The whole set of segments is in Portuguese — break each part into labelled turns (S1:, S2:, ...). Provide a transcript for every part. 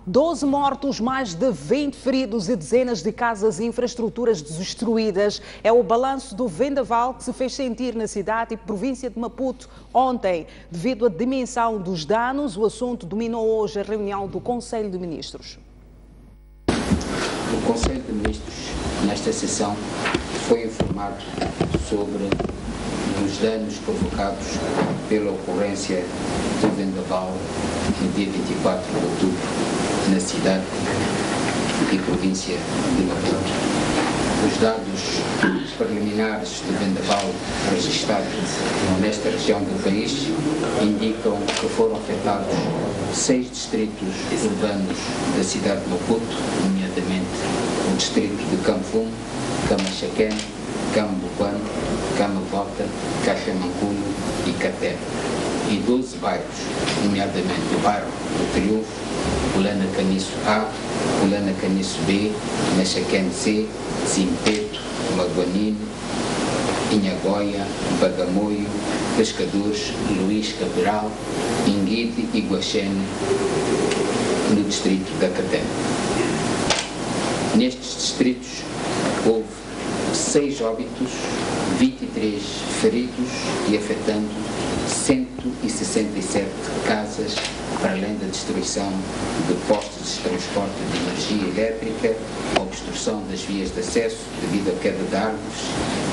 S1: 12 mortos, mais de 20 feridos e dezenas de casas e infraestruturas destruídas. É o balanço do vendaval que se fez sentir na cidade e província de Maputo ontem. Devido à dimensão dos danos, o assunto dominou hoje a reunião do Conselho de Ministros.
S2: O Conselho de Ministros, nesta sessão, foi informado sobre os danos provocados pela ocorrência do vendaval no dia 24 de outubro na cidade e província de Maputo. Os dados preliminares do vendaval registrados nesta região do país indicam que foram afetados 6 distritos urbanos da cidade de Maputo, nomeadamente o distrito de Camfum, Camachaquém, Cambuquano, Camabota, Caxamanculo e Caté, e 12 bairros, nomeadamente o bairro do Triunfo, Pulana Caniço A, Pulana Caniço B, Machaquém C, Zimpeto, Lagoanino, Inhagoia, Bagamoio, Pescadores, Luís Cabral, Inguide e Guaxene, no distrito da Caté. Nestes distritos houve 6 óbitos, 23 feridos e afetando 167 casas, para além da destruição de postos de transporte de energia elétrica, obstrução das vias de acesso devido à queda de árvores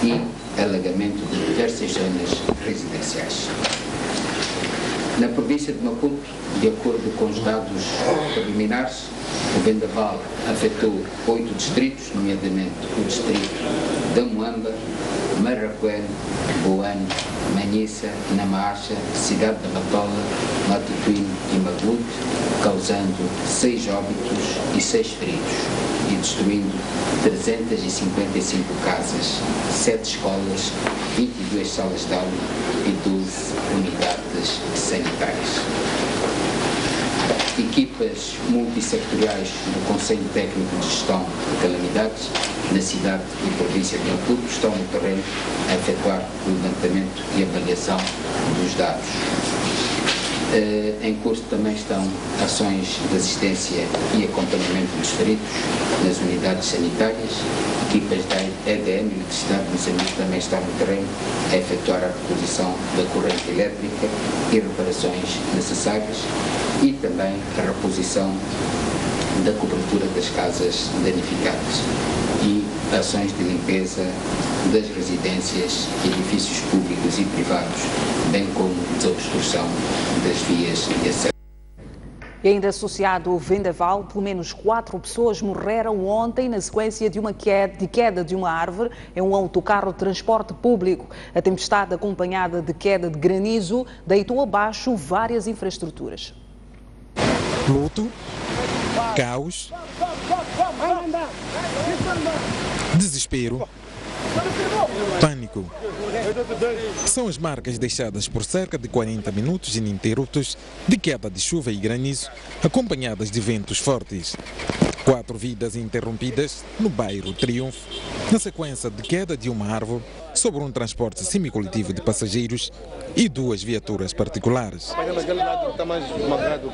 S2: e alagamento de diversas zonas residenciais. Na província de Maputo, de acordo com os dados preliminares, o vendaval afetou 8 distritos, nomeadamente o distrito da Moamba, Marraquém, Boane, Manhissa, Namacha, Cidade da Matola, Matutuíne e Maputo, causando 6 óbitos e 6 feridos e destruindo 355 casas, 7 escolas, 22 salas de aula e 12 unidades sanitárias. Equipas multissectoriais do Conselho Técnico de Gestão de Calamidades na cidade e província de Maputo estão no terreno a efetuar o levantamento e avaliação dos dados. Em curso também estão ações de assistência e acompanhamento dos feridos nas unidades sanitárias. Equipas da EDM e Eletricidade de Moçambique também estão no terreno a efetuar a reposição da corrente elétrica e reparações necessárias e também a reposição da cobertura das casas danificadas e ações de limpeza das residências, edifícios públicos e privados, bem como desobstrução das vias de acesso.
S1: E ainda associado ao vendaval, pelo menos 4 pessoas morreram ontem na sequência de queda de uma árvore em um autocarro de transporte público. A tempestade, acompanhada de queda de granizo, deitou abaixo várias infraestruturas.
S3: Luto, caos, desespero, pânico. São as marcas deixadas por cerca de 40 minutos ininterruptos de queda de chuva e granizo, acompanhadas de ventos fortes. 4 vidas interrompidas no bairro Triunfo, na sequência de queda de uma árvore sobre um transporte semicoletivo de passageiros e 2 viaturas particulares.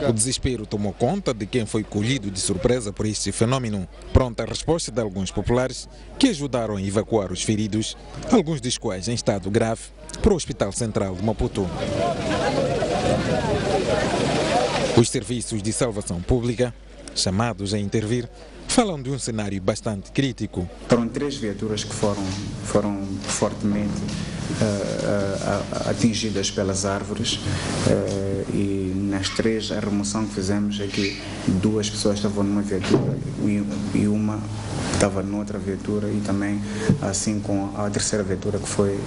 S3: O desespero tomou conta de quem foi colhido de surpresa por este fenômeno. Pronta a resposta de alguns populares que ajudaram a evacuar os feridos, alguns dos quais em estado grave, para o Hospital Central de Maputo. Os serviços de salvação pública, chamados a intervir, falam de um cenário bastante crítico.
S4: Foram 3 viaturas que foram fortemente atingidas pelas árvores e nas 3 a remoção que fizemos é que 2 pessoas estavam numa viatura e uma estava noutra viatura e também assim com a terceira viatura que foi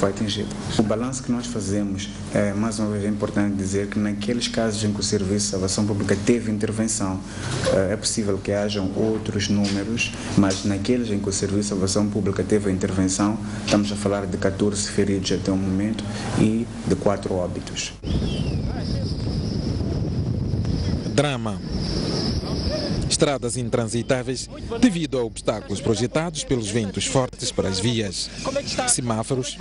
S4: atingida. O balanço que nós fazemos, mais uma vez é importante dizer que naqueles casos em que o Serviço de Salvação Pública teve intervenção, é possível que hajam outros números, mas naqueles em que o Serviço de Salvação Pública teve a intervenção, estamos a falar de 14 feridos até o momento e de 4 óbitos.
S3: Drama. Estradas intransitáveis devido a obstáculos projetados pelos ventos fortes para as vias. Semáforos,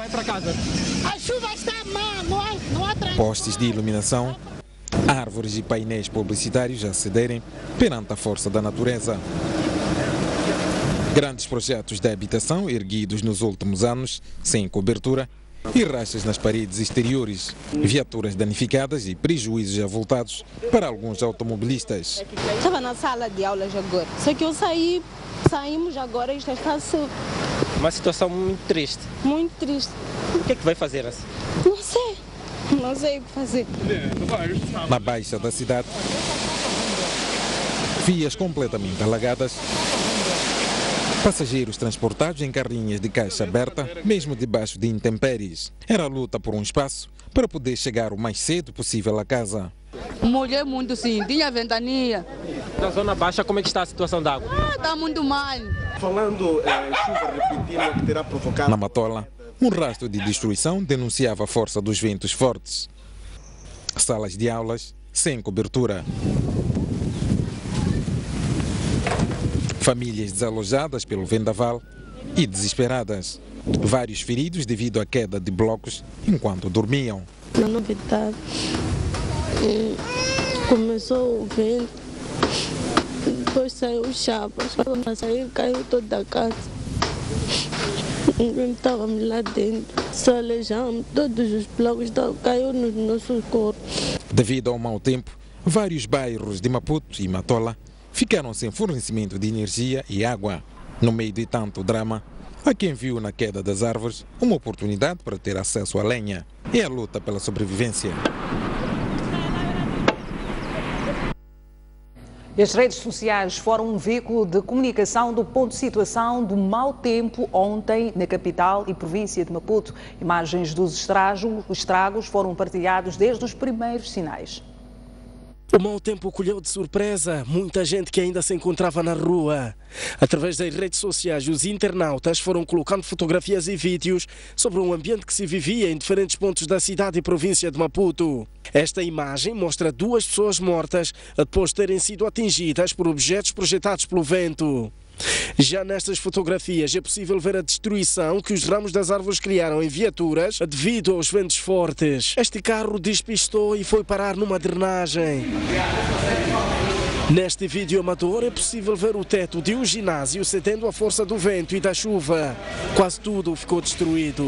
S3: postes de iluminação Árvores e painéis publicitários a cederem perante a força da natureza. Grandes projetos de habitação erguidos nos últimos anos, sem cobertura, e rachas nas paredes exteriores, viaturas danificadas e prejuízos avultados para alguns automobilistas.
S5: Estava na sala de aulas agora, só que saímos agora e isto está
S6: uma situação muito triste.
S5: Muito triste.
S6: O que é que vai fazer assim?
S5: Não sei o que fazer.
S3: Na baixa da cidade, vias completamente alagadas, passageiros transportados em carrinhas de caixa aberta, mesmo debaixo de intempéries. Era a luta por um espaço para poder chegar o mais cedo possível a casa.
S7: Molhei muito sim, tinha ventania.
S6: Na zona baixa, como é que está a situação da água?
S7: Está muito mal.
S8: Falando chuva repentina que terá provocado...
S3: Na Matola, um rastro de destruição denunciava a força dos ventos fortes. Salas de aulas sem cobertura. Famílias desalojadas pelo vendaval e desesperadas. Vários feridos devido à queda de blocos enquanto dormiam.
S5: Na novidade, começou o vento, depois saiu o chapas, quando saiu caiu toda a casa. Estávamos lá dentro, se alejamos, todos os blocos caiu nos nossos corpos.
S3: Devido ao mau tempo, vários bairros de Maputo e Matola ficaram sem fornecimento de energia e água. No meio de tanto drama, há quem viu na queda das árvores uma oportunidade para ter acesso à lenha. É a luta pela sobrevivência.
S1: As redes sociais foram um veículo de comunicação do ponto de situação do mau tempo ontem na capital e província de Maputo. Imagens dos estragos foram partilhados desde os primeiros sinais.
S9: O mau tempo colheu de surpresa muita gente que ainda se encontrava na rua. Através das redes sociais, os internautas foram colocando fotografias e vídeos sobre o ambiente que se vivia em diferentes pontos da cidade e província de Maputo. Esta imagem mostra 2 pessoas mortas após de terem sido atingidas por objetos projetados pelo vento. Já nestas fotografias é possível ver a destruição que os ramos das árvores criaram em viaturas devido aos ventos fortes. Este carro despistou e foi parar numa drenagem. Neste vídeo amador é possível ver o teto de um ginásio cedendo à força do vento e da chuva. Quase tudo ficou destruído.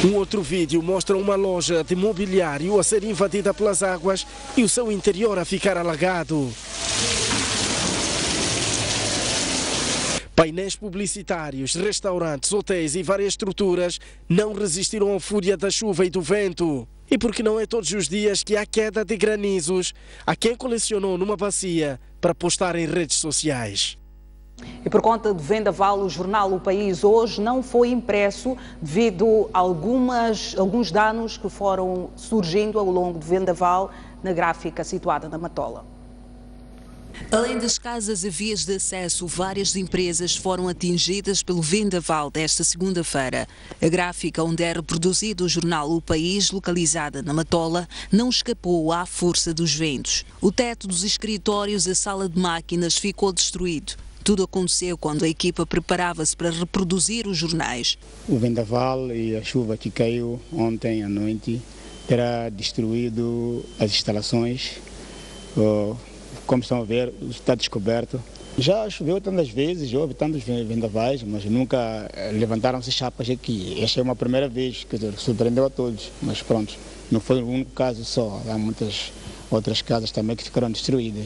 S9: Um outro vídeo mostra uma loja de mobiliário a ser invadida pelas águas e o seu interior a ficar alagado. Painéis publicitários, restaurantes, hotéis e várias estruturas não resistiram à fúria da chuva e do vento. E porque não é todos os dias que há queda de granizos, há quem colecionou numa bacia para postar em redes sociais.
S1: E por conta do vendaval, o jornal O País hoje não foi impresso devido a alguns danos que foram surgindo ao longo do vendaval na gráfica situada na Matola.
S10: Além das casas e vias de acesso, várias empresas foram atingidas pelo vendaval desta segunda-feira. A gráfica onde é reproduzido o jornal O País, localizada na Matola, não escapou à força dos ventos. O teto dos escritórios e a sala de máquinas ficou destruído. Tudo aconteceu quando a equipa preparava-se para reproduzir os jornais.
S4: O vendaval e a chuva que caiu ontem à noite terá destruído as instalações. Como estão a ver, está descoberto. Já choveu tantas vezes, houve tantos vendavais, mas nunca levantaram-se chapas aqui. Esta é uma primeira vez, quer dizer, surpreendeu a todos. Mas pronto, não foi o único caso só. Há muitas outras casas também que ficaram destruídas.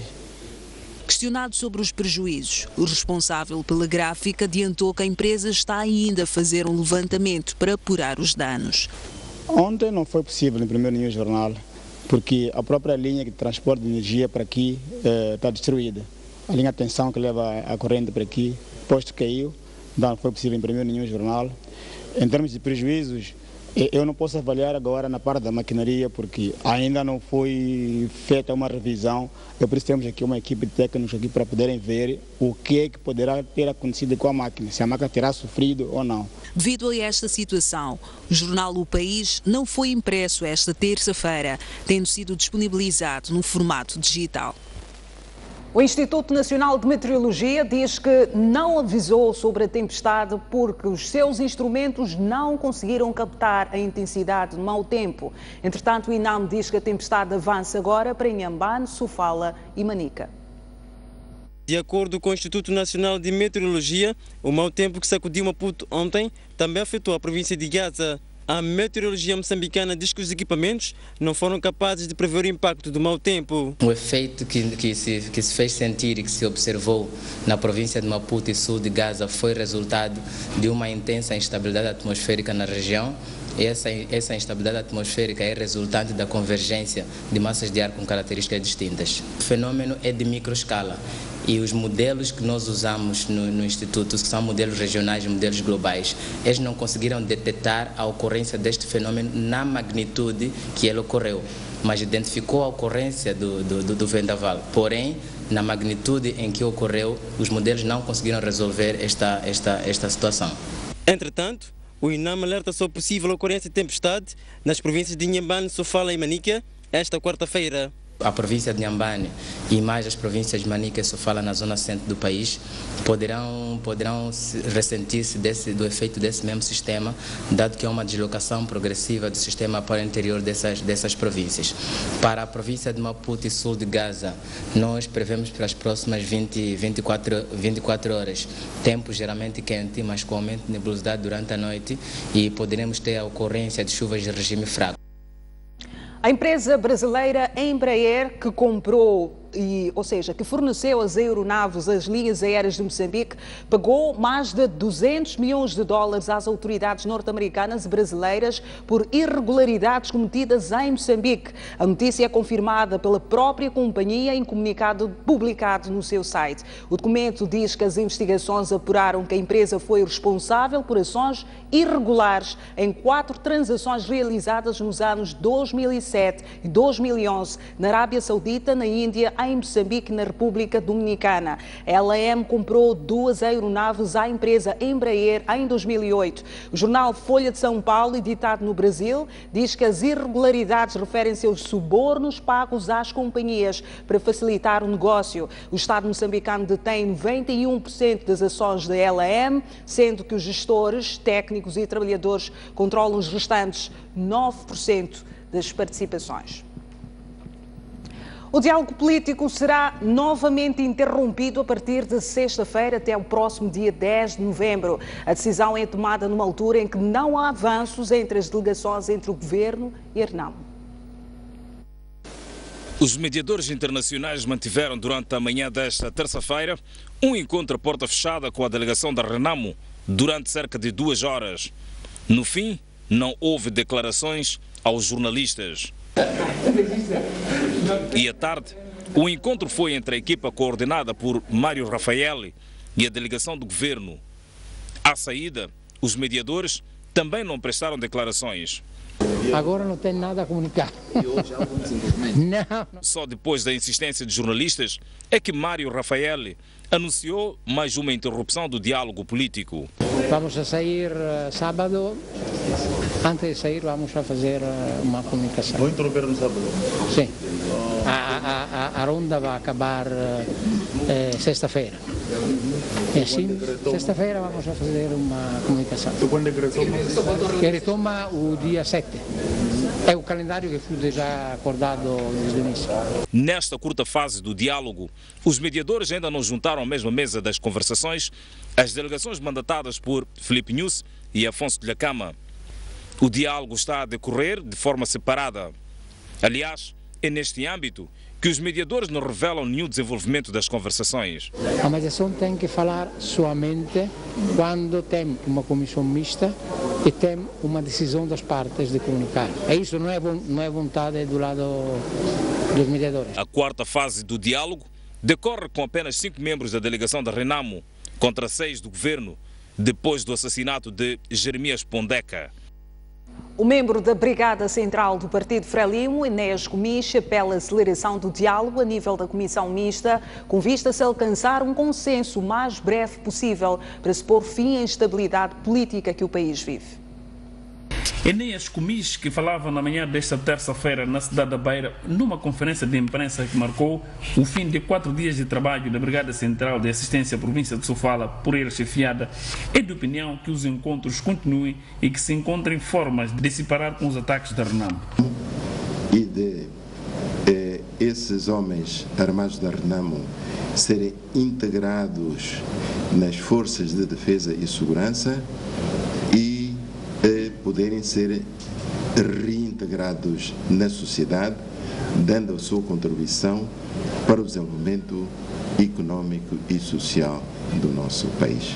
S10: Questionado sobre os prejuízos, o responsável pela gráfica adiantou que a empresa está ainda a fazer um levantamento para apurar os danos.
S4: Ontem não foi possível imprimir nenhum jornal, porque a própria linha de transporte de energia para aqui está destruída. A linha de tensão que leva a corrente para aqui, posto caiu, não foi possível imprimir nenhum jornal. Em termos de prejuízos, eu não posso avaliar agora na parte da maquinaria, porque ainda não foi feita uma revisão. Por isso temos aqui uma equipe de técnicos aqui para poderem ver o que é que poderá ter acontecido com a máquina, se a máquina terá sofrido ou não.
S10: Devido a esta situação, o jornal O País não foi impresso esta terça-feira, tendo sido disponibilizado no formato digital.
S1: O Instituto Nacional de Meteorologia diz que não avisou sobre a tempestade porque os seus instrumentos não conseguiram captar a intensidade do mau tempo. Entretanto, o INAM diz que a tempestade avança agora para Inhambane, Sofala e Manica.
S11: De acordo com o Instituto Nacional de Meteorologia, o mau tempo que sacudiu Maputo ontem também afetou a província de Gaza. A meteorologia moçambicana diz que os equipamentos não foram capazes de prever o impacto do mau tempo.
S12: O efeito que se fez sentir e que se observou na província de Maputo e sul de Gaza foi resultado de uma intensa instabilidade atmosférica na região. Essa instabilidade atmosférica é resultante da convergência de massas de ar com características distintas. O fenômeno é de microescala e os modelos que nós usamos no Instituto, que são modelos regionais e modelos globais, eles não conseguiram detectar a ocorrência deste fenômeno na magnitude que ele ocorreu, mas identificou a ocorrência do vendaval. Porém, na magnitude em que ocorreu, os modelos não conseguiram resolver esta situação.
S11: Entretanto, o INAM alerta sobre possível ocorrência de tempestade nas províncias de Inhambane, Sofala e Manica esta quarta-feira.
S12: A província de Inhambane e mais as províncias de Manica e Sofala na zona centro do país poderão ressentir-se do efeito desse mesmo sistema, dado que é uma deslocação progressiva do sistema para o interior dessas províncias. Para a província de Maputo e sul de Gaza, nós prevemos para as próximas 24 horas tempo geralmente quente, mas com aumento de nebulosidade durante a noite, e poderemos ter a ocorrência de chuvas de regime fraco.
S1: A empresa brasileira Embraer, que comprou, que forneceu as aeronaves às linhas aéreas de Moçambique, pagou mais de 200 milhões de dólares às autoridades norte-americanas e brasileiras por irregularidades cometidas em Moçambique. A notícia é confirmada pela própria companhia em comunicado publicado no seu site. O documento diz que as investigações apuraram que a empresa foi responsável por ações irregulares em 4 transações realizadas nos anos 2007 e 2011 na Arábia Saudita, na Índia, em Moçambique e na República Dominicana. A LM comprou 2 aeronaves à empresa Embraer em 2008. O jornal Folha de São Paulo, editado no Brasil, diz que as irregularidades referem-se aos subornos pagos às companhias para facilitar o negócio. O Estado moçambicano detém 91% das ações da LM, sendo que os gestores, técnicos e trabalhadores controlam os restantes 9% das participações. O diálogo político será novamente interrompido a partir de sexta-feira até o próximo dia 10 de novembro. A decisão é tomada numa altura em que não há avanços entre as delegações entre o Governo e a RENAMO.
S13: Os mediadores internacionais mantiveram durante a manhã desta terça-feira um encontro à porta fechada com a delegação da RENAMO durante cerca de 2 horas. No fim, não houve declarações aos jornalistas. E à tarde, o encontro foi entre a equipa coordenada por Mário Rafael e a delegação do governo. À saída, os mediadores também não prestaram declarações.
S14: Agora não tem nada a comunicar. Não.
S13: Só depois da insistência de jornalistas é que Mário Rafael anunciou mais uma interrupção do diálogo político.
S14: Vamos a sair sábado. Antes de sair, vamos a fazer uma comunicação.
S15: Vou interromper no sábado?
S14: Sim. A ronda vai acabar sexta-feira. E assim, sexta-feira vamos a fazer uma comunicação.
S15: E quando é que retoma?
S14: Que retoma o dia 7. É o calendário que foi já acordado desde o início.
S13: Nesta curta fase do diálogo, os mediadores ainda não juntaram à mesma mesa das conversações as delegações mandatadas por Filipe Nunes e Afonso de Lhakama. O diálogo está a decorrer de forma separada. Aliás, é neste âmbito que os mediadores não revelam nenhum desenvolvimento das conversações.
S14: A mediação tem que falar somente quando tem uma comissão mista e tem uma decisão das partes de comunicar. É isso, não é vontade do lado dos mediadores.
S13: A quarta fase do diálogo decorre com apenas 5 membros da delegação da RENAMO contra 6 do governo, depois do assassinato de Jeremias Pondeca.
S1: O membro da Brigada Central do Partido Frelimo, Inês Gomes, apela a aceleração do diálogo a nível da Comissão Mista, com vista-se a alcançar um consenso o mais breve possível para se pôr fim à instabilidade política que o país vive.
S15: Enéas Comis, que falava na manhã desta terça-feira na cidade da Beira, numa conferência de imprensa que marcou o fim de 4 dias de trabalho da Brigada Central de Assistência à Província de Sofala, por ele chefiada, é de opinião que os encontros continuem e que se encontrem formas de se parar com os ataques da Renamo.
S16: E de esses homens armados da Renamo serem integrados nas forças de defesa e segurança e poderem ser reintegrados na sociedade, dando a sua contribuição para o desenvolvimento econômico e social do nosso país.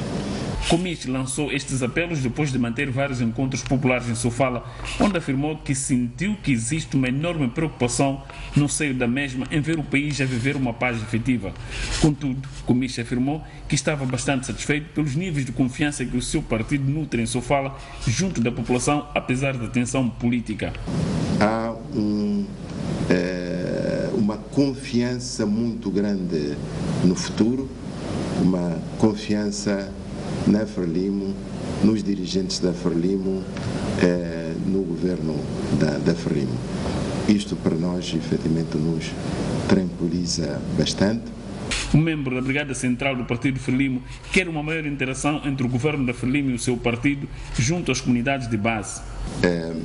S15: Comis lançou estes apelos depois de manter vários encontros populares em Sofala, onde afirmou que sentiu que existe uma enorme preocupação no seio da mesma em ver o país a viver uma paz efetiva. Contudo, Comis afirmou que estava bastante satisfeito pelos níveis de confiança que o seu partido nutre em Sofala junto da população, apesar da tensão política.
S16: Há uma confiança muito grande no futuro, uma confiança na Frelimo, nos dirigentes da Frelimo, no governo da Frelimo. Isto para nós, efetivamente, nos tranquiliza bastante.
S15: O membro da Brigada Central do Partido Frelimo quer uma maior interação entre o governo da Frelimo e o seu partido junto às comunidades de base.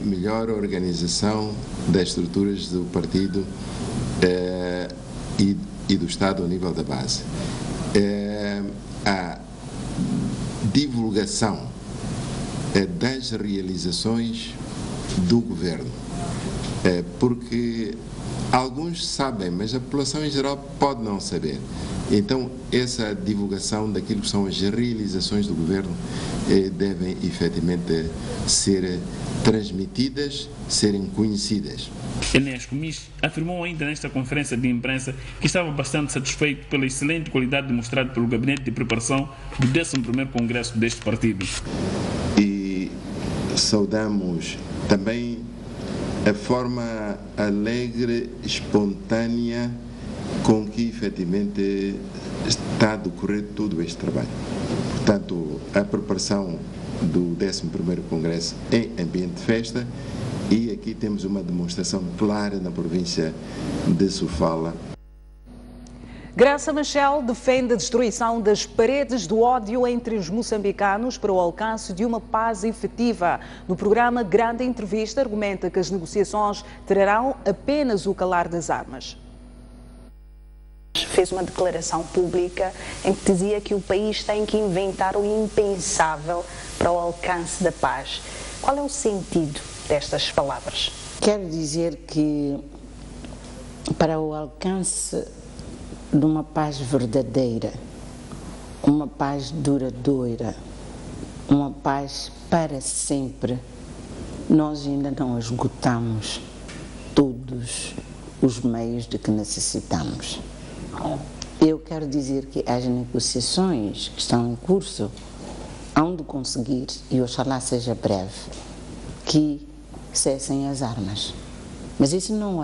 S16: Melhor organização das estruturas do partido e do Estado ao nível da base. A divulgação das realizações do governo, porque alguns sabem, mas a população em geral pode não saber. Então, essa divulgação daquilo que são as realizações do governo devem efetivamente ser transmitidas, serem conhecidas.
S15: Enéas Comis afirmou ainda nesta conferência de imprensa que estava bastante satisfeito pela excelente qualidade demonstrada pelo Gabinete de Preparação do 11º Congresso deste partido.
S16: E saudamos também a forma alegre, espontânea com que efetivamente está a decorrer todo este trabalho. Portanto, a preparação do 11º Congresso em ambiente de festa, e aqui temos uma demonstração clara na província de Sofala.
S1: Graça Machel defende a destruição das paredes do ódio entre os moçambicanos para o alcance de uma paz efetiva. No programa Grande Entrevista, argumenta que as negociações trarão apenas o calar das armas.
S17: Fez uma declaração pública em que dizia que o país tem que inventar o impensável para o alcance da paz. Qual é o sentido destas palavras?
S18: Quero dizer que para o alcance de uma paz verdadeira, uma paz duradoura, uma paz para sempre, nós ainda não esgotamos todos os meios de que necessitamos. Eu quero dizer que as negociações que estão em curso hão de conseguir, e oxalá seja breve, que cessem as armas. Mas isso não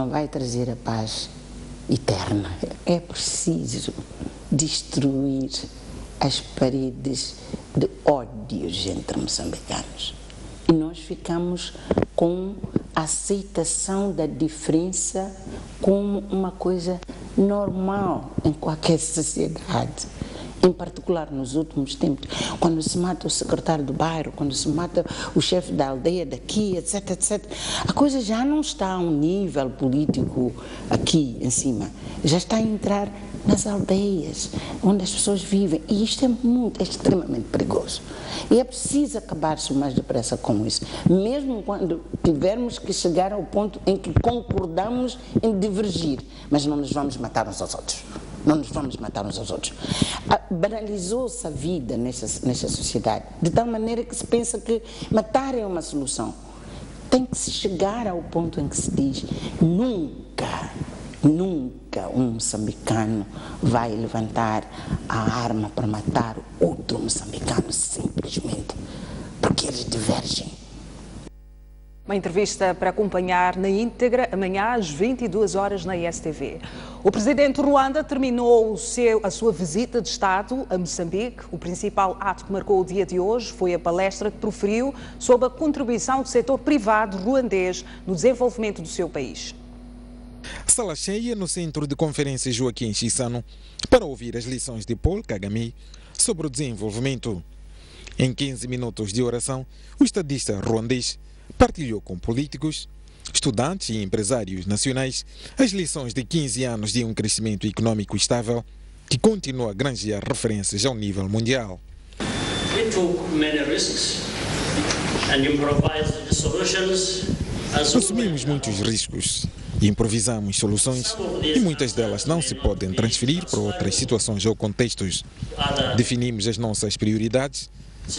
S18: vai trazer a paz eterna. É preciso destruir as paredes de ódios entre moçambicanos. E nós ficamos com a aceitação da diferença como uma coisa normal em qualquer sociedade. Em particular nos últimos tempos, quando se mata o secretário do bairro, quando se mata o chefe da aldeia daqui, etc, etc. A coisa já não está a um nível político aqui em cima, já está a entrar nas aldeias, onde as pessoas vivem. E isto é extremamente perigoso. E é preciso acabar-se o mais depressa com isso, mesmo quando tivermos que chegar ao ponto em que concordamos em divergir, mas não nos vamos matar uns aos outros. Não nos vamos matar uns aos outros. Banalizou-se a vida nesta sociedade, de tal maneira que se pensa que matar é uma solução. Tem que se chegar ao ponto em que se diz: nunca um moçambicano vai levantar a arma para matar outro moçambicano, simplesmente porque eles divergem.
S1: Uma entrevista para acompanhar na íntegra amanhã às 22 horas na ISTV. O presidente do Ruanda terminou a sua visita de Estado a Moçambique. O principal ato que marcou o dia de hoje foi a palestra que proferiu sobre a contribuição do setor privado ruandês no desenvolvimento do seu país.
S3: Sala cheia no Centro de Conferências Joaquim Chissano para ouvir as lições de Paul Kagame sobre o desenvolvimento. Em 15 minutos de oração, o estadista ruandês partilhou com políticos, estudantes e empresários nacionais as lições de 15 anos de um crescimento econômico estável que continua a granjear referências ao nível mundial.
S19: We took many risks and improvised solutions.
S3: Assumimos muitos riscos e improvisamos soluções e muitas delas não se podem transferir para outras situações ou contextos. Definimos as nossas prioridades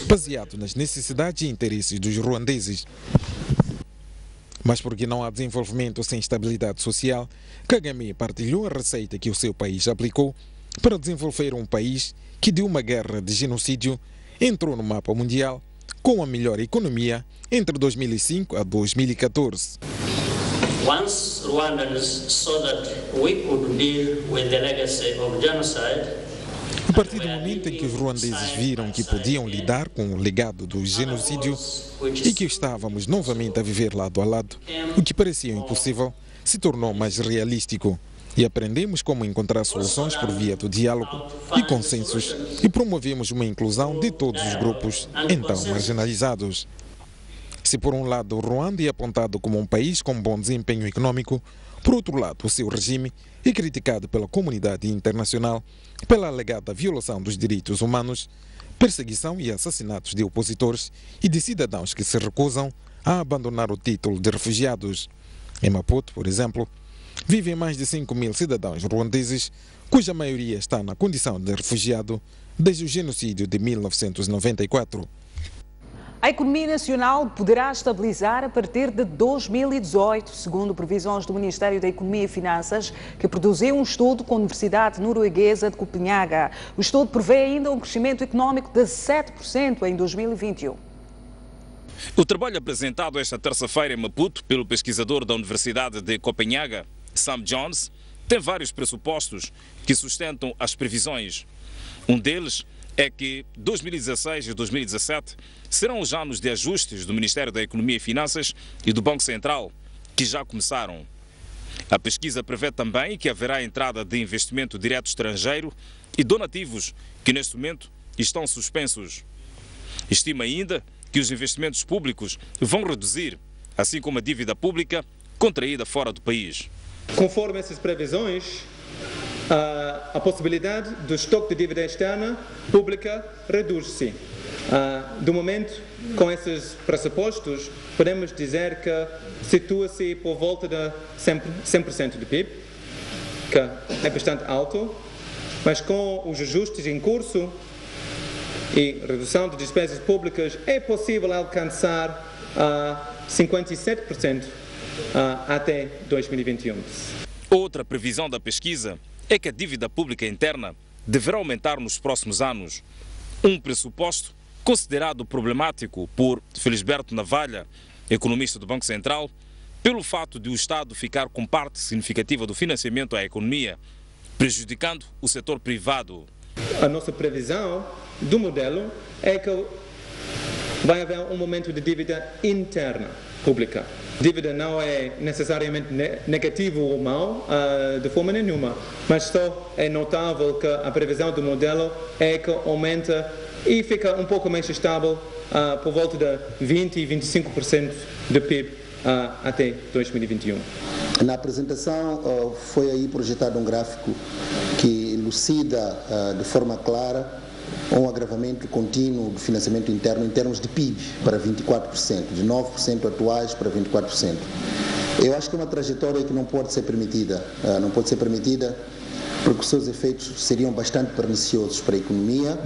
S3: baseado nas necessidades e interesses dos ruandeses. Mas porque não há desenvolvimento sem estabilidade social, Kagame partilhou a receita que o seu país aplicou para desenvolver um país que de uma guerra de genocídio entrou no mapa mundial com a melhor economia entre 2005 a 2014.
S19: Once Rwandans saw that we could deal with the legacy of genocide,
S3: a partir do momento em que os ruandeses viram que podiam lidar com o legado do genocídio e que estávamos novamente a viver lado a lado, o que parecia impossível se tornou mais realístico e aprendemos como encontrar soluções por via do diálogo e consensos e promovemos uma inclusão de todos os grupos então marginalizados. Se por um lado o Ruanda é apontado como um país com bom desempenho econômico, por outro lado o seu regime é criticado pela comunidade internacional pela alegada violação dos direitos humanos, perseguição e assassinatos de opositores e de cidadãos que se recusam a abandonar o título de refugiados. Em Maputo, por exemplo, vivem mais de 5.000 cidadãos ruandeses, cuja maioria está na condição de refugiado desde o genocídio de 1994.
S1: A economia nacional poderá estabilizar a partir de 2018, segundo previsões do Ministério da Economia e Finanças, que produziu um estudo com a Universidade Norueguesa de Copenhaga. O estudo prevê ainda um crescimento económico de 7% em 2021.
S13: O trabalho apresentado esta terça-feira em Maputo pelo pesquisador da Universidade de Copenhaga, Sam Jones, tem vários pressupostos que sustentam as previsões. Um deles é que 2016 e 2017 serão os anos de ajustes do Ministério da Economia e Finanças e do Banco Central, que já começaram. A pesquisa prevê também que haverá a entrada de investimento direto estrangeiro e donativos, que neste momento estão suspensos. Estima ainda que os investimentos públicos vão reduzir, assim como a dívida pública contraída fora do país.
S20: Conforme essas previsões, a possibilidade do estoque de dívida externa pública reduz-se. Do momento, com esses pressupostos, podemos dizer que situa-se por volta de 100% do PIB, que é bastante alto, mas com os ajustes em curso e redução de despesas públicas é possível alcançar 57% até 2021.
S13: Outra previsão da pesquisa é que a dívida pública interna deverá aumentar nos próximos anos. Um pressuposto considerado problemático por Felisberto Navalha, economista do Banco Central, pelo fato de o Estado ficar com parte significativa do financiamento à economia, prejudicando o setor privado.
S20: A nossa previsão do modelo é que vai haver um momento de dívida interna pública. Dívida não é necessariamente negativo ou mau, de forma nenhuma, mas só é notável que a previsão do modelo é que aumenta e fica um pouco mais estável por volta de 20% e 25% do PIB até 2021.
S21: Na apresentação foi aí projetado um gráfico que elucida de forma clara um agravamento contínuo do financiamento interno em termos de PIB para 24%, de 9% atuais para 24%. Eu acho que é uma trajetória que não pode ser permitida, porque os seus efeitos seriam bastante perniciosos para a economia,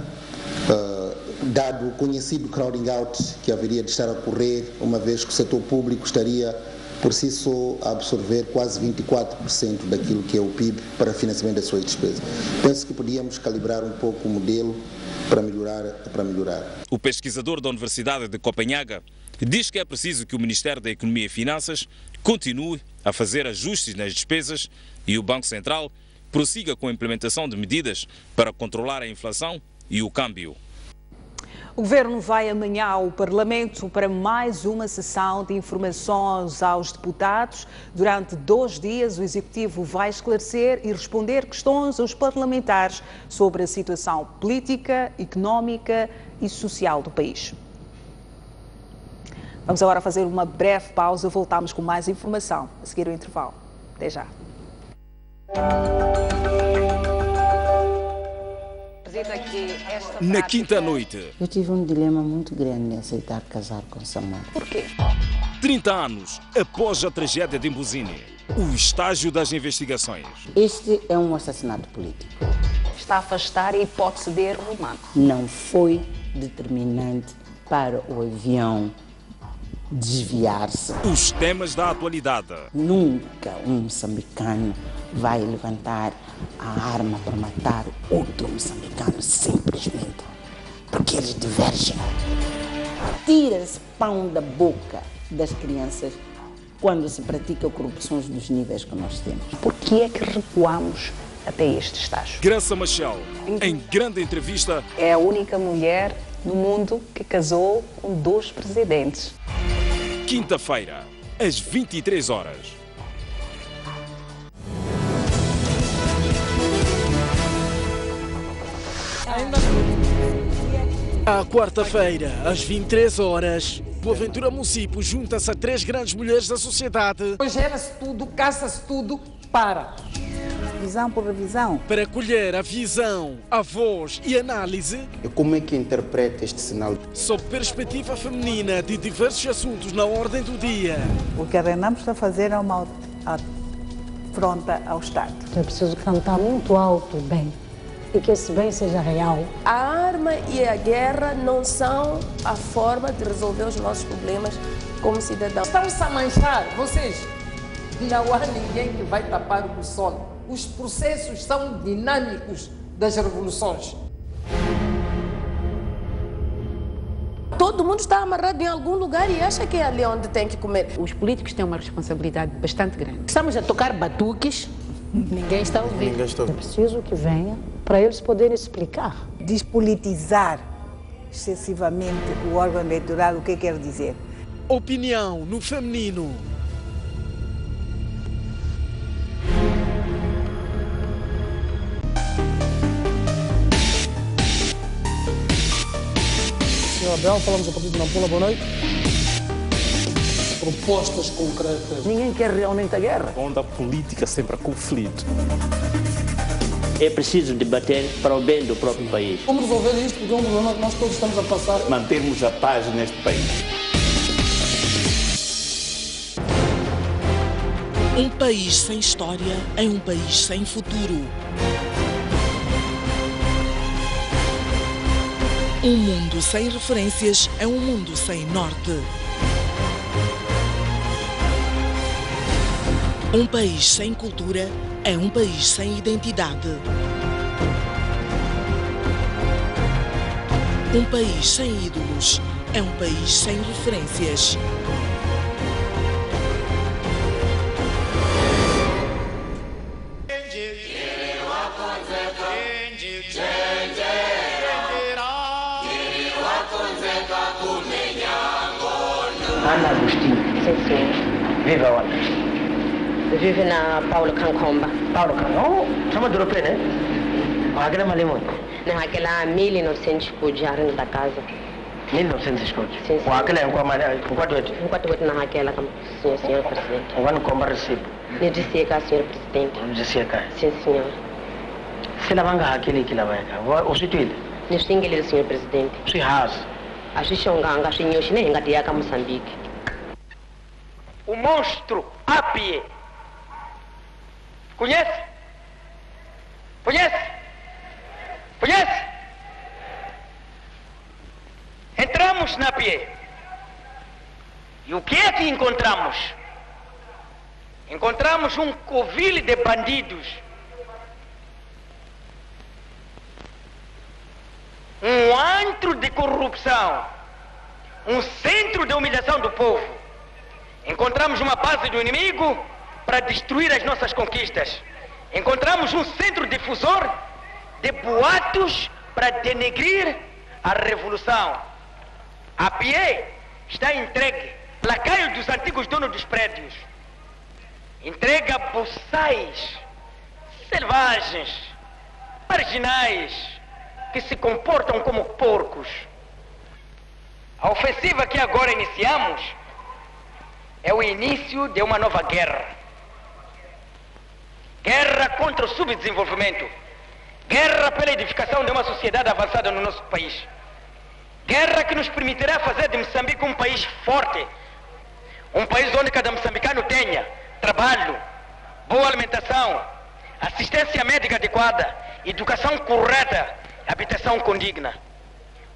S21: dado o conhecido crowding out que haveria de estar a ocorrer, uma vez que o setor público estaria por si só a absorver quase 24% daquilo que é o PIB para financiamento das suas despesas. Penso que podíamos calibrar um pouco o modelo para melhorar.
S13: O pesquisador da Universidade de Copenhaga diz que é preciso que o Ministério da Economia e Finanças continue a fazer ajustes nas despesas e o Banco Central prossiga com a implementação de medidas para controlar a inflação e o câmbio.
S1: O Governo vai amanhã ao Parlamento para mais uma sessão de informações aos deputados. Durante 2 dias, o Executivo vai esclarecer e responder questões aos parlamentares sobre a situação política, económica e social do país. Vamos agora fazer uma breve pausa. Voltamos com mais informação a seguir o intervalo. Até já.
S13: Na quinta noite.
S18: Eu tive um dilema muito grande em aceitar casar com Samara.
S1: Por quê?
S13: 30 anos após a tragédia de Imbuzine, o estágio das investigações.
S18: Este é um assassinato político.
S17: Está a afastar a hipótese de erro humano.
S18: Não foi determinante para o avião desviar-se.
S13: Os temas da atualidade.
S18: Nunca um moçambicano vai levantar a arma para matar outro moçambicano simplesmente porque eles divergem. Tira-se pão da boca das crianças quando se pratica corrupções dos níveis que nós temos.
S17: Por que é que recuamos até este estágio?
S13: Graça Machel, em grande entrevista...
S17: É a única mulher no mundo que casou com 2 presidentes.
S13: Quinta-feira, às 23 horas.
S9: À quarta-feira, às 23 horas, Boaventura Mucipo junta-se a 3 grandes mulheres da sociedade.
S2: Gera-se tudo, caça-se tudo, para. Revisão por revisão.
S9: Para colher a visão, a voz e análise.
S4: E como é que interpreta este sinal?
S9: Sob perspectiva feminina de diversos assuntos na ordem do dia.
S2: O que a Renamo está a fazer é uma afronta ao Estado.
S22: É preciso cantar muito alto bem. E que esse bem seja real.
S23: A arma e a guerra não são a forma de resolver os nossos problemas como cidadãos.
S2: Estão-se a manchar, vocês. Não há ninguém que vai tapar o sol. Os processos são dinâmicos das revoluções.
S23: Todo mundo está amarrado em algum lugar e acha que é ali onde tem que comer.
S22: Os políticos têm uma responsabilidade bastante grande. Estamos a tocar batuques, ninguém está ouvindo. É preciso que venha para eles poderem explicar.
S2: Despolitizar excessivamente o órgão eleitoral, o que quer dizer?
S9: Opinião no feminino.
S24: Senhor Abel, falamos a partir de Nampula, boa noite. Propostas concretas.
S25: Ninguém quer realmente a guerra.
S26: Onde a política sempre há conflito.
S25: É preciso debater para o bem do próprio país.
S24: Como resolver isto? Porque é um problema que nós todos estamos a passar.
S26: Mantermos a paz neste país.
S27: Um país sem história é um país sem futuro. Um mundo sem referências é um mundo sem norte. Um país sem cultura é um país sem identidade. Um país sem ídolos é um país sem referências.
S25: Ana Agostinho.
S22: Sim, sim.
S25: Vive onde?
S22: Vive na Paulo Cankomba.
S25: Paulo Cankomba? Oh, chama de europeu, né? Aquela malimão?
S22: Não, aquela 1900 escudos da casa.
S25: 1900 escudos?
S22: Sim, sim.
S25: Aquela é um quanto é?
S22: Um quanto é na aquela, senhor presidente.
S25: Um ano como recibo?
S22: Eu disse cá, senhor presidente.
S25: Eu disse cá?
S22: Sim, senhor.
S25: Se ela vai aquele que ela vai cá, o situído?
S22: Eu tenho ele, senhor presidente.
S25: Se rasa?
S22: A Xixonganga, a Xinhoxine, a Tiaca, Moçambique.
S25: O monstro Apie. Conhece? Conhece? Conhece? Entramos na Apie. E o que é que encontramos? Encontramos um covil de bandidos. Um antro de corrupção. um centro de humilhação do povo. Encontramos uma base do inimigo para destruir as nossas conquistas. Encontramos um centro difusor de boatos para denegrir a revolução. A PIE está entregue, lacaio dos antigos donos dos prédios. Entrega boçais selvagens, marginais, que se comportam como porcos. A ofensiva que agora iniciamos é o início de uma nova guerra. Guerra contra o subdesenvolvimento. Guerra pela edificação de uma sociedade avançada no nosso país. Guerra que nos permitirá fazer de Moçambique um país forte. Um país onde cada moçambicano tenha trabalho, boa alimentação, assistência médica adequada, educação correta, habitação condigna.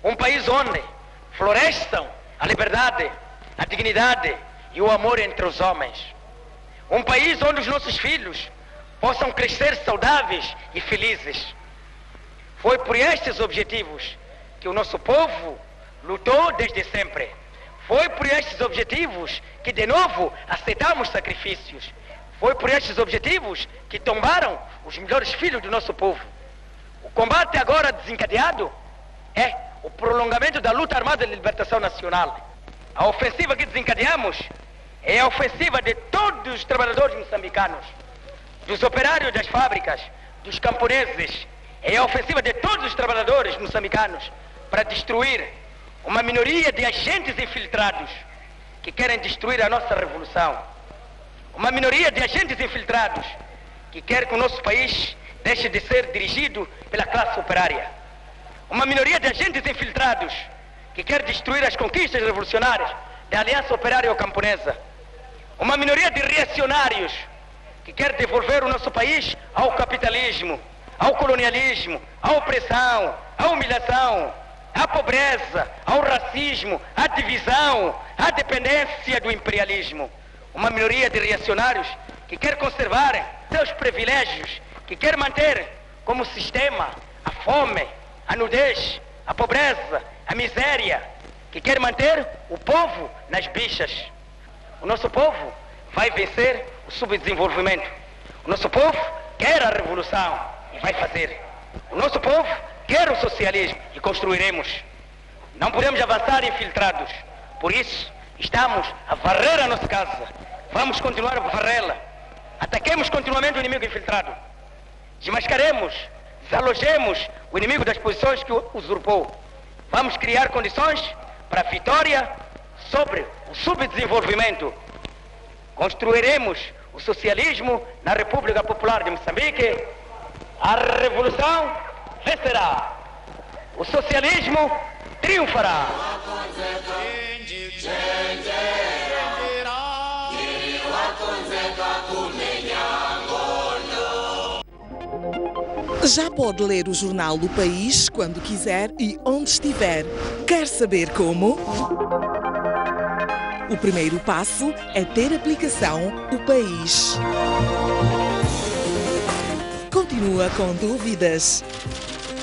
S25: Um país onde floresçam a liberdade, a dignidade e o amor entre os homens. Um país onde os nossos filhos possam crescer saudáveis e felizes. Foi por estes objetivos que o nosso povo lutou desde sempre. Foi por estes objetivos que de novo aceitamos sacrifícios. Foi por estes objetivos que tombaram os melhores filhos do nosso povo. O combate agora desencadeado é o prolongamento da luta armada de libertação nacional. A ofensiva que desencadeamos é a ofensiva de todos os trabalhadores moçambicanos, dos operários das fábricas, dos camponeses. É a ofensiva de todos os trabalhadores moçambicanos para destruir uma minoria de agentes infiltrados que querem destruir a nossa revolução. Uma minoria de agentes infiltrados que quer que o nosso país deixe de ser dirigido pela classe operária. Uma minoria de agentes infiltrados que quer destruir as conquistas revolucionárias da Aliança Operária Camponesa. Uma minoria de reacionários que quer devolver o nosso país ao capitalismo, ao colonialismo, à opressão, à humilhação, à pobreza, ao racismo, à divisão, à dependência do imperialismo. Uma minoria de reacionários que quer conservar seus privilégios, que quer manter como sistema a fome, a nudez, a pobreza, a miséria, que quer manter o povo nas bichas. O nosso povo vai vencer o subdesenvolvimento. O nosso povo quer a revolução e vai fazer. O nosso povo quer o socialismo e construiremos. Não podemos avançar infiltrados. Por isso, estamos a varrer a nossa casa. Vamos continuar a varrê-la. Ataquemos continuamente o inimigo infiltrado. Desmascaremos, desalojemos o inimigo das posições que o usurpou. Vamos criar condições para a vitória sobre o subdesenvolvimento. Construiremos o socialismo na República Popular de Moçambique. A revolução vencerá. O socialismo triunfará.
S27: Já pode ler o jornal do País quando quiser e onde estiver. Quer saber como? O primeiro passo é ter a aplicação O País. Continua com dúvidas?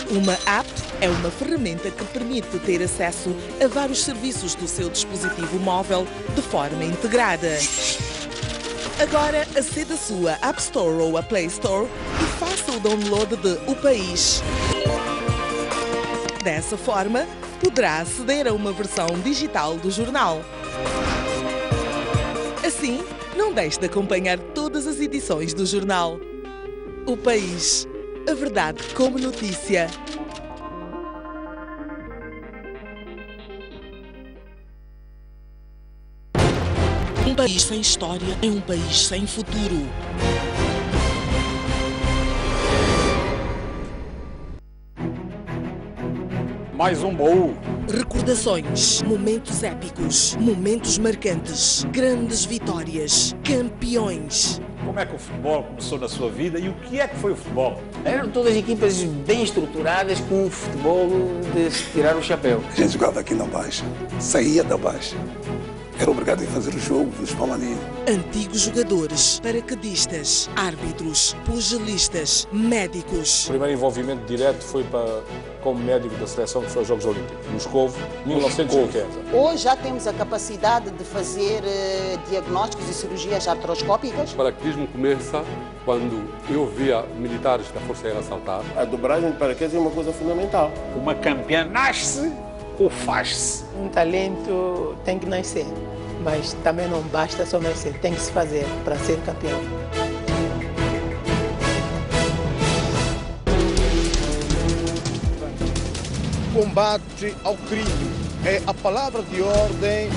S27: Uma app é uma ferramenta que permite ter acesso a vários serviços do seu dispositivo móvel de forma integrada. Agora, aceda à sua App Store ou à Play Store e faça o download de O País. Dessa forma, poderá aceder a uma versão digital do jornal. Assim, não deixe de acompanhar todas as edições do jornal. O País. A verdade como notícia. Um país sem história é um país sem futuro.
S5: Mais um baú.
S27: Recordações, momentos épicos, momentos marcantes, grandes vitórias, campeões.
S5: Como é que o futebol começou na sua vida e o que é que foi o futebol?
S6: Eram todas equipas bem estruturadas com um futebol de se tirar o chapéu.
S7: A gente jogava aqui na Baixa, saía da Baixa, era obrigado a fazer o jogo dos palmaninhos.
S27: Antigos jogadores, paraquedistas, árbitros, pugilistas, médicos.
S8: O primeiro envolvimento direto foi como médico da seleção que foi aos Jogos Olímpicos, Moscovo, 1980.
S10: Hoje já temos a capacidade de fazer diagnósticos e cirurgias artroscópicas.
S11: O paraquedismo começa quando eu via militares da Força Aérea saltar.
S12: A dobragem de paraquedas é uma coisa fundamental.
S26: Uma campeã nasce ou faz-se?
S22: Um talento tem que nascer, mas também não basta só nascer, tem que se fazer para ser campeão.
S14: Combate ao crime é a palavra de ordem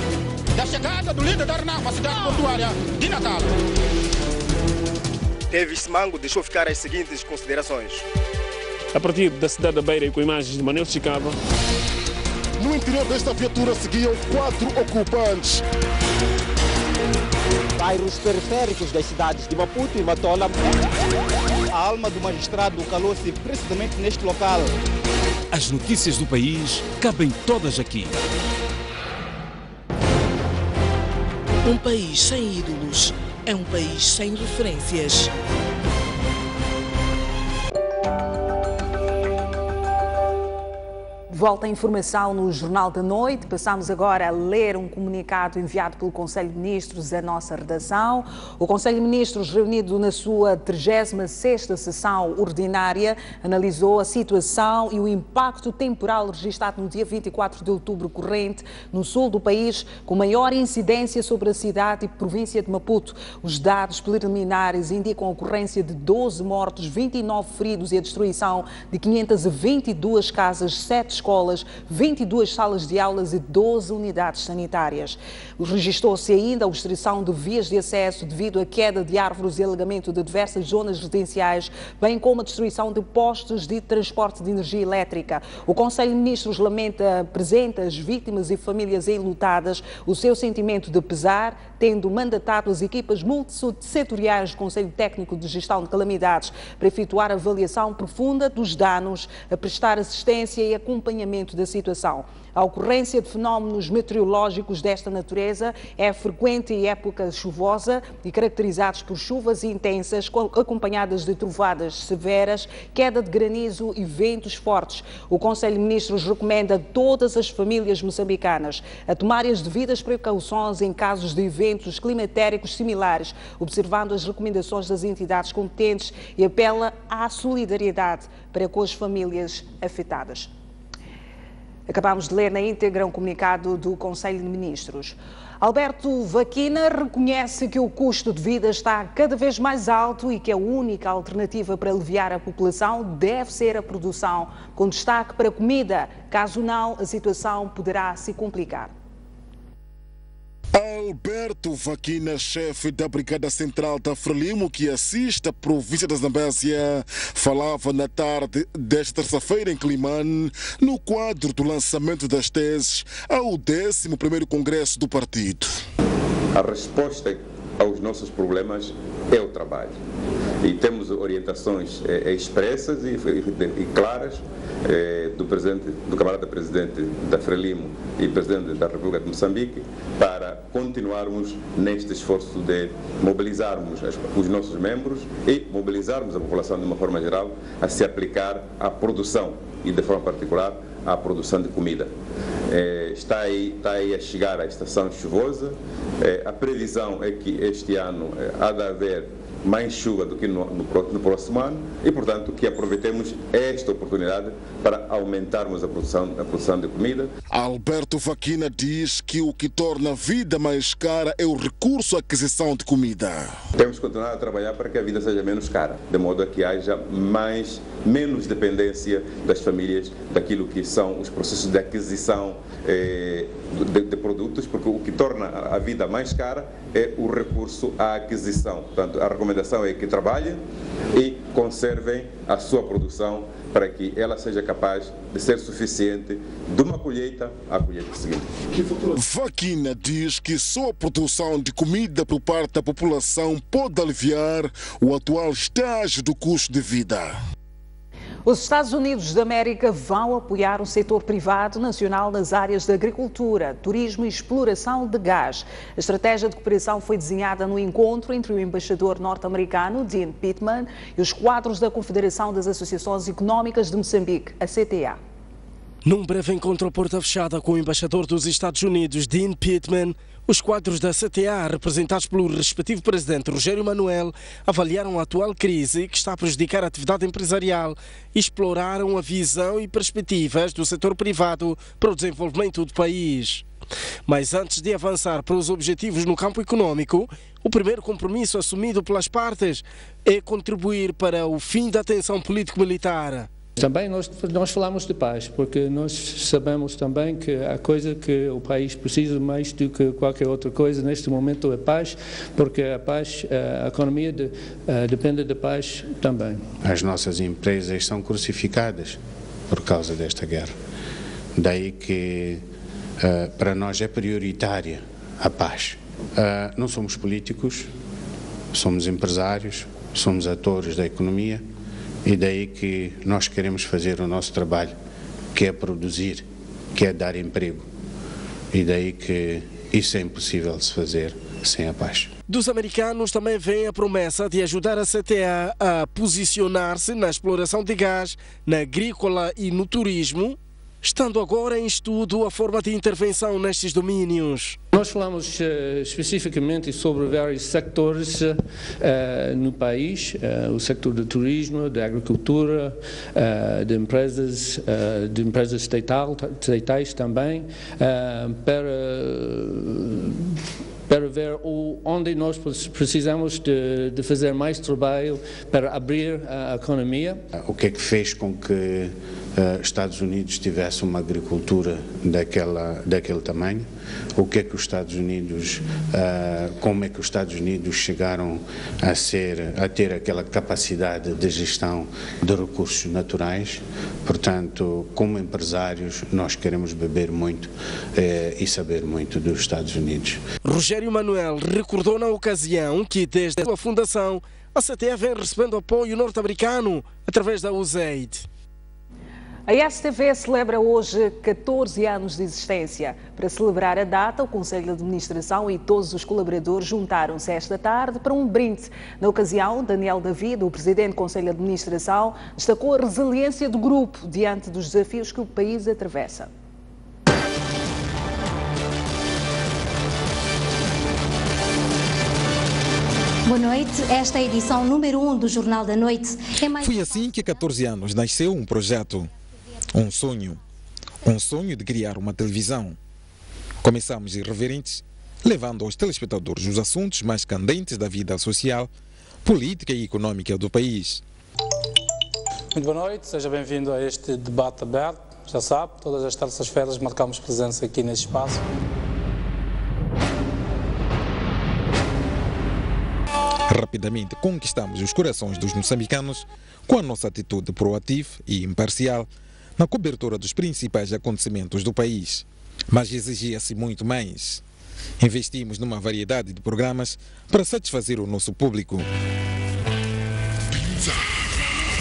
S15: da chegada do líder da RNAF à cidade portuária de Natal.
S14: Davis Mango deixou ficar as seguintes considerações.
S8: A partir da cidade da Beira e com imagens de Manel Chicava.
S14: No interior desta viatura seguiam 4 ocupantes.
S28: Bairros periféricos das cidades de Maputo e Matola. A alma do magistrado calou-se precisamente neste local.
S29: As notícias do país cabem todas aqui.
S27: Um país sem ídolos é um país sem referências.
S1: Volta a informação no Jornal da Noite. Passamos agora a ler um comunicado enviado pelo Conselho de Ministros à nossa redação. O Conselho de Ministros, reunido na sua 36ª sessão ordinária, analisou a situação e o impacto temporal registrado no dia 24 de outubro corrente no sul do país, com maior incidência sobre a cidade e província de Maputo. Os dados preliminares indicam a ocorrência de 12 mortos, 29 feridos e a destruição de 522 casas, 7 escolas, 22 salas de aulas e 12 unidades sanitárias. Registrou-se ainda a obstrução de vias de acesso devido à queda de árvores e alagamento de diversas zonas residenciais, bem como a destruição de postos de transporte de energia elétrica. O Conselho de Ministros apresenta às vítimas e famílias enlutadas o seu sentimento de pesar, tendo mandatado as equipas multissetoriais do Conselho Técnico de Gestão de Calamidades para efetuar a avaliação profunda dos danos, a prestar assistência e acompanhamento da situação. A ocorrência de fenómenos meteorológicos desta natureza é frequente em época chuvosa e caracterizados por chuvas intensas acompanhadas de trovoadas severas, queda de granizo e ventos fortes. O Conselho de Ministros recomenda a todas as famílias moçambicanas a tomarem as devidas precauções em casos de eventos climatéricos similares, observando as recomendações das entidades competentes e apela à solidariedade para com as famílias afetadas. Acabamos de ler na íntegra um comunicado do Conselho de Ministros. Alberto Vaquina reconhece que o custo de vida está cada vez mais alto e que a única alternativa para aliviar a população deve ser a produção, com destaque para a comida. Caso não, a situação poderá se complicar.
S14: Alberto Vaquina, chefe da Brigada Central da Frelimo, que assiste à província da Zambésia, falava na tarde desta terça-feira em Climane, no quadro do lançamento das teses ao 11º Congresso do Partido.
S30: A resposta aos nossos problemas é o trabalho. E temos orientações expressas e claras do camarada presidente da Frelimo e presidente da República de Moçambique para continuarmos neste esforço de mobilizarmos os nossos membros e mobilizarmos a população de uma forma geral a se aplicar à produção e de forma particular à produção de comida. Está aí a chegar a estação chuvosa. A previsão é que este ano há de haver mais chuva do que no próximo ano e, portanto, que aproveitemos esta oportunidade para aumentarmos a produção de comida.
S14: Alberto Vaquina diz que o que torna a vida mais cara é o recurso à aquisição de comida.
S30: Temos que continuar a trabalhar para que a vida seja menos cara, de modo a que haja menos dependência das famílias daquilo que são os processos de aquisição de produtos, porque o que torna a vida mais cara é o recurso à aquisição. Portanto, a recomendação é que trabalhem e conservem a sua produção para que ela seja capaz de ser suficiente de uma colheita à colheita seguinte.
S14: Vaquina diz que só a produção de comida por parte da população pode aliviar o atual estágio do custo de vida.
S1: Os Estados Unidos da América vão apoiar o setor privado nacional nas áreas de agricultura, turismo e exploração de gás. A estratégia de cooperação foi desenhada no encontro entre o embaixador norte-americano, Dean Pittman, e os quadros da Confederação das Associações Económicas de Moçambique, a CTA.
S9: Num breve encontro à porta fechada com o embaixador dos Estados Unidos, Dean Pittman, os quadros da CTA, representados pelo respectivo presidente Rogério Manuel, avaliaram a atual crise que está a prejudicar a atividade empresarial e exploraram a visão e perspectivas do setor privado para o desenvolvimento do país. Mas antes de avançar para os objetivos no campo econômico, o primeiro compromisso assumido pelas partes é contribuir para o fim da tensão político-militar.
S3: Também nós falamos de paz, porque nós sabemos também que a coisa que o país precisa mais do que qualquer outra coisa neste momento é paz, porque a paz, a economia depende da paz também.
S4: As nossas empresas são crucificadas por causa desta guerra. Daí que para nós é prioritária a paz. Não somos políticos, somos empresários, somos atores da economia. E daí que nós queremos fazer o nosso trabalho, que é produzir, que é dar emprego. E daí que isso é impossível de se fazer sem a paz.
S9: Dos americanos também vem a promessa de ajudar a CTA a posicionar-se na exploração de gás, na agrícola e no turismo, estando agora em estudo a forma de intervenção nestes domínios.
S3: Nós falamos especificamente sobre vários sectores no país, o setor do turismo, da agricultura, de empresas estatais também, para ver onde nós precisamos de fazer mais trabalho para abrir a economia.
S4: O que é que fez com que Estados Unidos tivesse uma agricultura daquele tamanho? O que é que os Estados Unidos, como é que os Estados Unidos chegaram a ter aquela capacidade de gestão de recursos naturais? Portanto, como empresários, nós queremos beber muito e saber muito dos Estados Unidos.
S9: Rogério Manuel recordou na ocasião que desde a sua fundação a CTA vem recebendo apoio norte-americano através da USAID.
S1: A STV celebra hoje 14 anos de existência. Para celebrar a data, o Conselho de Administração e todos os colaboradores juntaram-se esta tarde para um brinde. Na ocasião, Daniel David, o presidente do Conselho de Administração, destacou a resiliência do grupo diante dos desafios que o país atravessa.
S13: Boa noite, esta é a edição número 1 do Jornal da Noite.
S16: Foi assim que há 14 anos nasceu um projeto, um sonho de criar uma televisão. Começamos irreverentes, levando aos telespectadores os assuntos mais candentes da vida social, política e econômica do país.
S24: Muito boa noite, seja bem-vindo a este debate aberto. Já sabe, todas as terças-feiras marcamos presença aqui neste espaço.
S16: Rapidamente conquistamos os corações dos moçambicanos com a nossa atitude proativa e imparcial na cobertura dos principais acontecimentos do país. Mas exigia-se muito mais. Investimos numa variedade de programas para satisfazer o nosso público.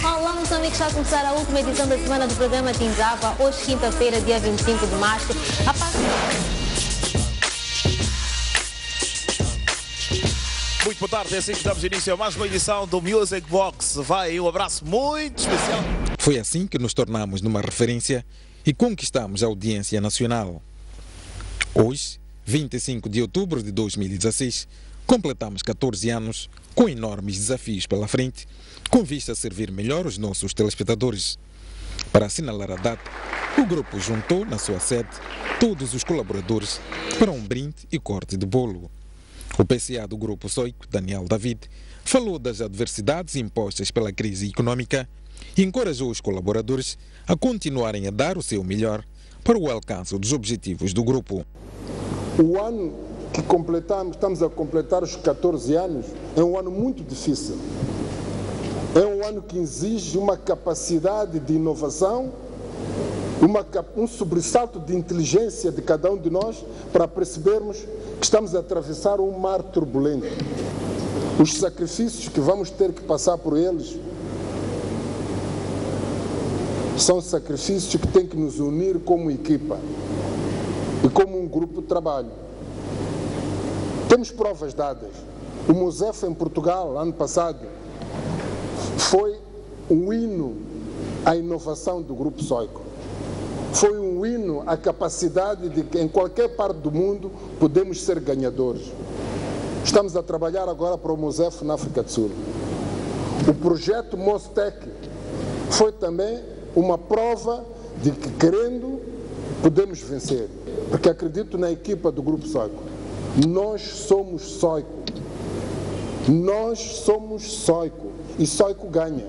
S13: Olá, Moçambique, está a começar a última edição da semana do programa Tinzava, hoje quinta-feira, dia 25 de março.
S5: Muito boa tarde, é assim que damos início a mais uma edição do Music Box. Vai um abraço muito especial.
S16: Foi assim que nos tornamos numa referência e conquistamos a audiência nacional. Hoje, 25 de outubro de 2016, completamos 14 anos com enormes desafios pela frente, com vista a servir melhor os nossos telespectadores. Para assinalar a data, o grupo juntou na sua sede todos os colaboradores para um brinde e corte de bolo. O PCA do Grupo Soico, Daniel David, falou das adversidades impostas pela crise econômica e encorajou os colaboradores a continuarem a dar o seu melhor para o alcance dos objetivos do grupo.
S17: O ano que estamos a completar os 14 anos, é um ano muito difícil. É um ano que exige uma capacidade de inovação, um sobressalto de inteligência de cada um de nós para percebermos que estamos a atravessar um mar turbulento. Os sacrifícios que vamos ter que passar por eles São sacrifícios que têm que nos unir como equipa e como um grupo de trabalho. Temos provas dadas. O MUSEF em Portugal, ano passado, foi um hino à inovação do Grupo Soico. Foi um hino à capacidade de que em qualquer parte do mundo podemos ser ganhadores. Estamos a trabalhar agora para o MUSEF na África do Sul. O projeto Mostec foi também uma prova de que, querendo, podemos vencer. Porque acredito na equipa do Grupo Soico. Nós somos Soico. Nós somos Soico. E Soico ganha.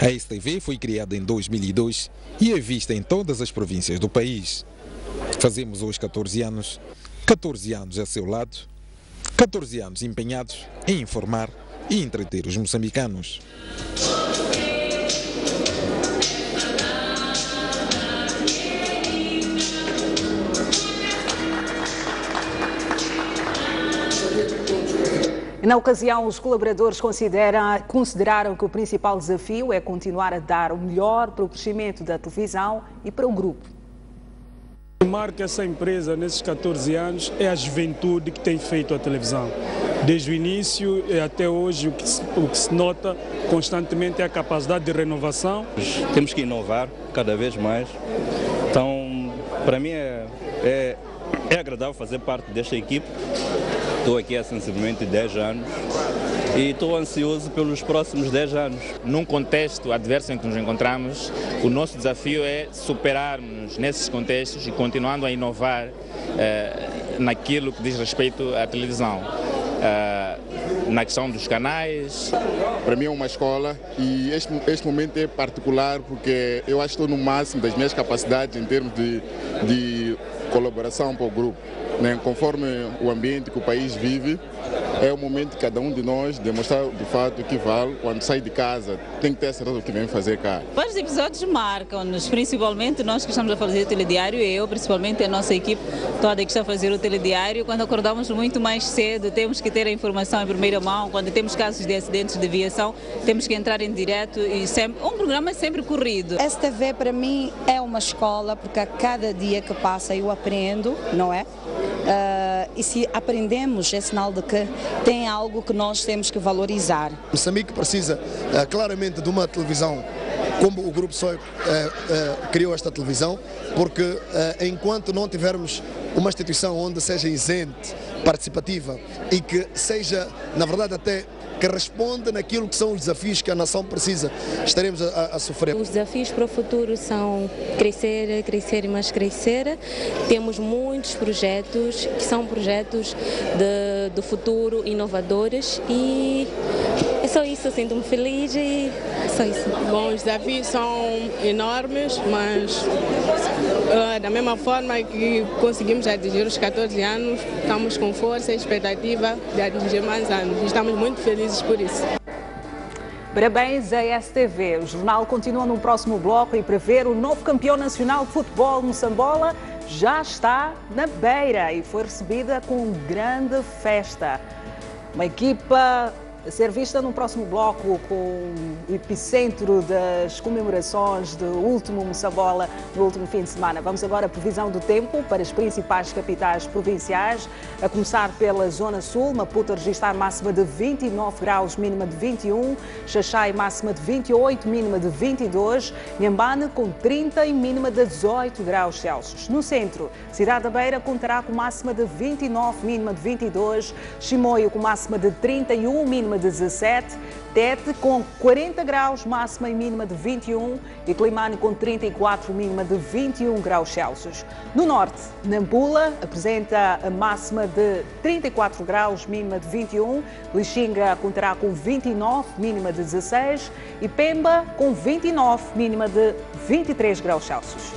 S16: A STV foi criada em 2002 e é vista em todas as províncias do país. Fazemos hoje 14 anos a seu lado, 14 anos empenhados em informar e entreter os moçambicanos.
S1: Na ocasião, os colaboradores consideraram que o principal desafio é continuar a dar o melhor para o crescimento da televisão e para o grupo.
S2: O que marca essa empresa nesses 14 anos é a juventude que tem feito a televisão. Desde o início e até hoje, o que se nota constantemente é a capacidade de renovação.
S6: Temos que inovar cada vez mais. Então, para mim é agradável fazer parte desta equipe. Estou aqui há sensivelmente 10 anos e estou ansioso pelos próximos 10 anos.
S7: Num contexto adverso em que nos encontramos, o nosso desafio é superarmos nesses contextos e continuando a inovar naquilo que diz respeito à televisão. Na questão dos canais.
S10: Para mim é uma escola e este momento é particular porque eu acho que estou no máximo das minhas capacidades em termos de colaboração para o grupo. Conforme o ambiente que o país vive, é o momento de cada um de nós demonstrar de fato o que vale. Quando sai de casa, tem que ter certeza do que vem fazer cá.
S18: Vários episódios marcam-nos, principalmente nós que estamos a fazer o telediário, eu, principalmente a nossa equipe toda que está a fazer o telediário. Quando acordamos muito mais cedo, temos que ter a informação em primeira mão. Quando temos casos de acidentes de viação, temos que entrar em direto e sempre, um programa sempre corrido.
S19: STV para mim é uma escola, porque a cada dia que passa eu aprendo, não é? E se aprendemos, é sinal de que tem algo que nós temos que valorizar.
S20: Moçambique precisa claramente de uma televisão como o Grupo Soico criou esta televisão, porque enquanto não tivermos uma instituição onde seja isente, participativa e que seja, na verdade, até que responda naquilo que são os desafios que a nação precisa, estaremos a sofrer.
S21: Os desafios para o futuro são crescer, crescer e mais crescer. Temos muitos projetos que são projetos do futuro, inovadores, e é só isso, eu sinto-me feliz e é só isso.
S23: Bom, os desafios são enormes, mas da mesma forma que conseguimos atingir os 14 anos, estamos com força e expectativa de atingir mais anos. Estamos muito felizes por isso.
S1: Parabéns à STV. O jornal continua no próximo bloco e para ver o novo campeão nacional de futebol, Moçambola, já está na beira e foi recebida com grande festa. Uma equipa a ser vista no próximo bloco com o epicentro das comemorações do último Moçambola no último fim de semana. Vamos agora à previsão do tempo para as principais capitais provinciais, a começar pela Zona Sul. Maputo a registrar máxima de 29 graus, mínima de 21, Xaixai máxima de 28, mínima de 22, Nhambane com 30 e mínima de 18 graus Celsius. No centro, Cidade da Beira contará com máxima de 29, mínima de 22, Chimoio com máxima de 31, mínima de 17, Tete com 40 graus, máxima e mínima de 21 e Climane com 34, mínima de 21 graus Celsius. No norte, Nampula apresenta a máxima de 34 graus, mínima de 21, Lixinga contará com 29, mínima de 16 e Pemba com 29, mínima de 23 graus Celsius.